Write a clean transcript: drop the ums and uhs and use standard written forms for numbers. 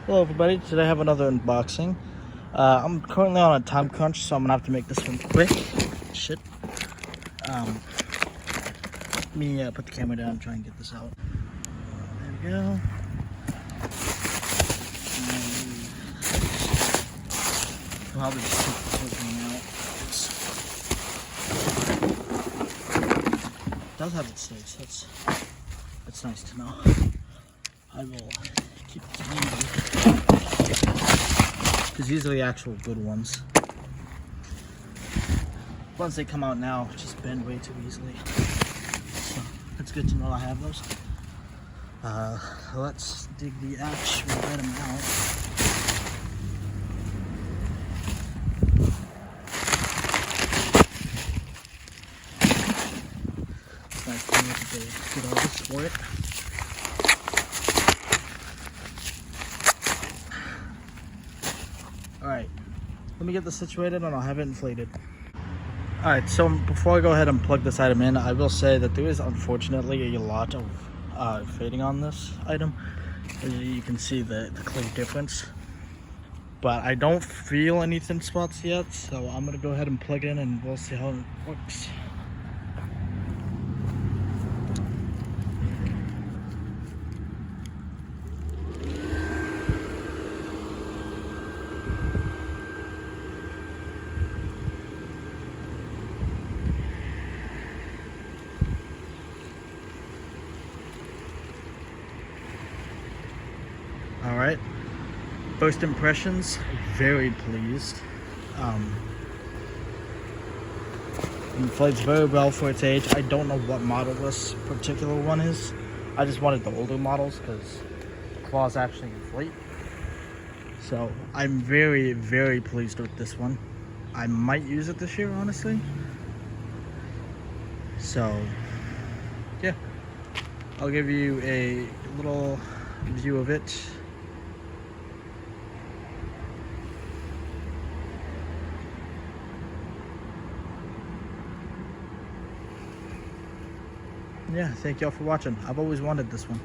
Hello everybody, today I have another unboxing. I'm currently on a time crunch, so I'm gonna have to make this one quick. Shit. Let me put the camera down and try and get this out. There we go. I'll probably just take the whole thing out. It does have its stakes, that's nice to know. I will keep it handy, because these are the actual good ones. Once they come out now, just bend way too easily. So it's good to know I have those. Let's dig the actual item out. It's nice to know that they did all this for it. Alright, let me get this situated and I'll have it inflated. Alright, so before I go ahead and plug this item in, I will say that there is unfortunately a lot of fading on this item. As you can see the clear difference. But I don't feel any thin spots yet, so I'm going to go ahead and plug it in and we'll see how it works. All right, first impressions, very pleased. Inflates very well for its age. I don't know what model this particular one is. I just wanted the older models because claws actually inflate. So I'm very, very pleased with this one. I might use it this year, honestly. So yeah, I'll give you a little view of it. Yeah, thank y'all for watching. I've always wanted this one.